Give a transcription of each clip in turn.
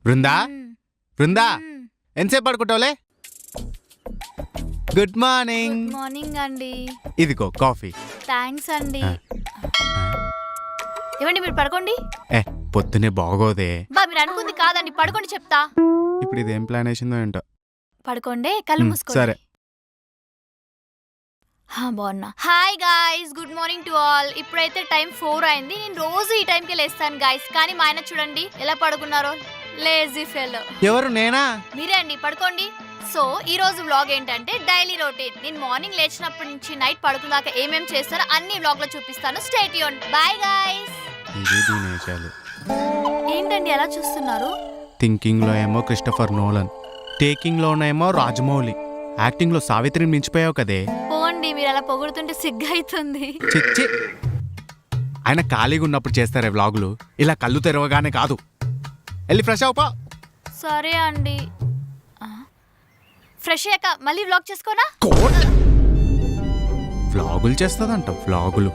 బృందా బృందా ఎంతసేపు పడుకుంటావులే? Good morning. Morning అండి. ఇదిగో కాఫీ. థ్యాంక్స్ అండి. ఏమండి మీరు పడుకోండి. పొద్దునే బాగోదే. మీరు అనుకుంది కాదండి, పడుకోండి చెప్తా. ఇప్పుడు ఇది ఏం ప్లాన్ వేసిందో ఏంటో. పడుకోండి, కళ్ళు మూసుకోండి. సరే. బాగున్నా. Hi guys, good morning to all. ఇప్పుడైతే టైం 4 అయింది. నేను రోజు ఈ టైంకి లేస్తాను గాయ్స్, కానీ మా ఆయన చూడండి ఎలా పడుకున్నారో. Lazy fellow. ఎవరు? నేనా? మీరే అండి, పడుకోండి. సో ఈ రోజు వ్లాగ్ ఏంటంటే డైలీ రొటీన్. నేను మార్నింగ్ లేచినప్పటి నుంచి నైట్ పడుకున్నాక ఏమేం చేస్తారో అన్ని వ్లాగ్ లో చూపిస్తాను. Stay tune. By guys. ఏంటండి అలా చూస్తున్నారు? థింకింగ్ లో ఏమో క్రిస్టఫర్ నోలన్, టేకింగ్ లో ఏమో రాజమౌళి, యాక్టింగ్ లో సావిత్రిని మించిపోయావు కదే. పోండి, మీరు అలా పొగుడుతుంటే సిగ్గైతుంది. చిచ్చి, ఆయన ఖాళీగా ఉన్నప్పుడు చేస్తారే వ్లాగులు, ఇలా కళ్ళు తెరవగానే కాదు. వెళ్ళి ఫ్రెష్ అవుపా. సరే అండి. ఫ్రెష్ అయ్యాక మళ్ళీ వ్లాగ్ చేసుకోనా? వ్లాగులు చేస్తుందంట, వ్లాగులు.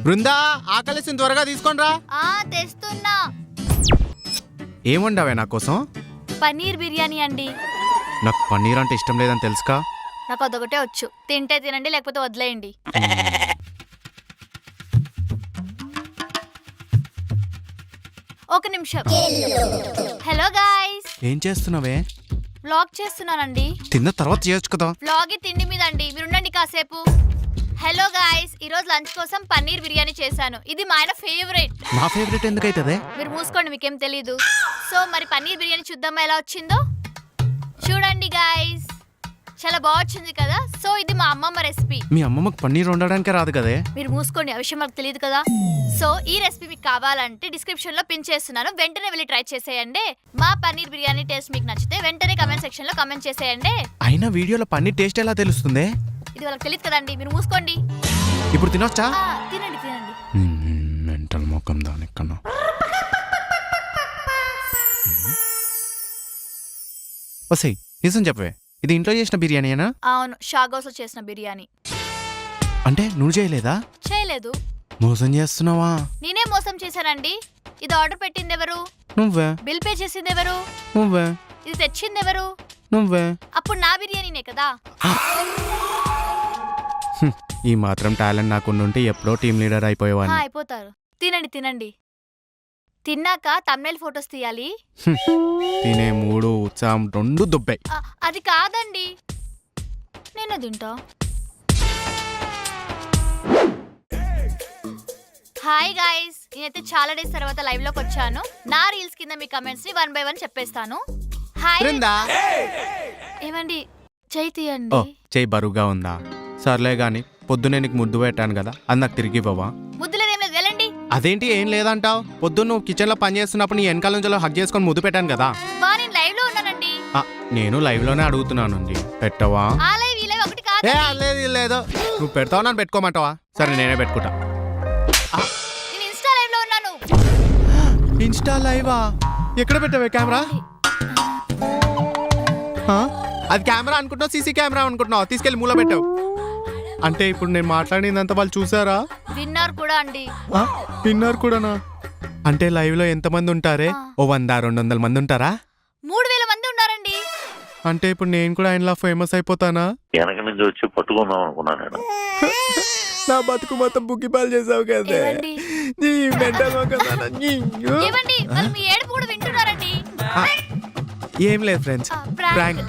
బృందా, ఆకలిసిన త్వరగా తీసుకోనరా. తెస్తున్నా. ఏముండవే నా కోసం? పన్నీర్ బిర్యానీ అండి. నాకు పన్నీర్ అంటే ఇష్టం లేదని తెలుసుకా. నాకు అదొకటే వచ్చు. తింటే తినండి, లేకపోతే వదిలేయండి. ఒక నిమిషం. Hello guys. ఏం చేస్తున్నావే? వ్లాగ్ చేస్తున్నానండి. తిన్న తర్వాత చేయొచ్చు కదా. వ్లాగ్ తిండి మీద అండి, మీరు ఉండండి కాసేపు. హలో గాయ్స్, ఈ రోజు లంచ్ కోసం పన్నీర్ బిర్యానీ చేశాను. ఇది మా ఆయన ఫేవరెట్. నా ఫేవరెట్ ఎందుకైతదే? మీరు మూసుకోండి, మీకేం తెలీదు. సో మరి పన్నీర్ బిర్యానీ చూద్దామా ఎలా వచ్చిందో. చూడండి గాయ్స్, చాలా బాగా వచ్చింది కదా. సో ఇది మా అమ్మమ్మ రెసిపీ. మీ అమ్మమ్మకి పన్నీర్ వండడానికే రాదు కదే. మీరు మూసుకోండి, ఆ విషయం మాకు తెలియదు కదా. సో ఈ రెసిపీ మీకు కావాలంటే డిస్క్రిప్షన్ లో పిన్ చేస్తున్నాను, వెంటనే వెళ్ళి ట్రై చేసేయండి. మా పన్నీర్ బిర్యానీ టేస్ట్ మీకు నచ్చితే వెంటనే కమెంట్ సెక్షన్ లో కమెంట్ చేసేయండి. అయినా వీడియోలో పన్నీర్ టేస్ట్ ఎలా తెలుస్తుంది? ఇది వాళ్ళకి తెలియదు కదండి, మీరు మూసుకోండి. ఇప్పుడు తినొచ్చా? తినండి తినండి. మెంటల్ మొక్కం దానికన్నా. వసై నిజం చెప్పవే, ఇది ఇంట్లో చేసిన బిర్యానీనా? అవును, షాగోస్ లో చేసిన బిర్యానీ. అంటే నువ్వు చేయలేదా? చేయలేదు. మోసం చేస్తున్నావా? నేనే మోసం చేశానండి. ఇది ఆర్డర్ పెట్టింది ఎవరు? నువ్వే. బిల్ పే చేసింది ఎవరు? నువ్వే. ఇది తెచ్చింది ఎవరు? నువ్వే. అప్పుడు నా బిర్యానీనే కదా. ఈ మాత్రం టాలెంట్ నాకుండుంటే ఎప్పుడో టీమ్ లీడర్ అయిపోయేవాడిని. అయిపోతారు. తినండి తినండి. తిన్నాక తమ్నైల్ ఫోటోస్ తీయాలి. తినే మూడు ఉత్సాహం రెండు దుబ్బాయి. అది కాదండి, నేను తింటా. హాయ్ గాయ్స్, నేనైతే చాలా డేస్ తర్వాత లైవ్ లోకి వచ్చాను. నా రీల్స్ కింద మీ కమెంట్స్ ని 1 by 1 చెప్పేస్తాను. హాయ్. ఏమండి చెయ్యి తీయండి. చెయ్యి బరువుగా ఉందా? సర్లే గాని పొద్దునే నీకు ముద్దు పెట్టాను కదా, అది నాకు తిరిగి ఇవ్వవా? ముద్దులేదేం లేదు, వెళ్ళండి. అదేంటి ఏం లేదంటావు? పొద్దున్న నువ్వు కిచెన్ లో పని చేస్తున్నప్పుడు నీ వెనకాల నుంచి హగ్ చేసుకొని ముద్దు పెట్టాను కదా. నేను లైవ్ లో ఉన్నానండి. నేను లైవ్ లోనే అడుగుతున్నాను. పెట్టవా? ఆ లైవ్ ఈ లైవ్ ఒకటి కాదు. లేదు, నువ్వు పెడతావా నన్ను పెట్టుకోమంటావా? సరే నేనే పెట్టుకుంటా. నేను ఇన్స్టా లైవ్ లో ఉన్నాను. ఇన్స్టా లైవా? ఎక్కడ పెట్టావే కెమెరా? అది కెమెరా అనుకుంటున్నావు, సీసీ కెమెరా అనుకుంటున్నావు? తీసుకెళ్లి మూల పెట్టావు. అంటే ఇప్పుడు నేను మాట్లాడిందంతా వాళ్ళు చూసారా? విన్నర్ కూడా అండి. విన్నర్ కూడానా? అంటే లైవ్ లో ఎంత మంది ఉంటారే? ఓ 100-200 మంది ఉంటారా? 3000 మంది ఉన్నారండి. అంటే ఇప్పుడు నేను కూడా ఆయనలా ఫేమస్ అయిపోతానా? వెనక నుంచి వచ్చి పట్టుకుందాం అనుకున్నాను నేను. నా బతుకు మొత్తం బుగ్గిపాలు చేసావు కదా. ఏం లేదు ఫ్రెండ్స్, ప్రాంక్.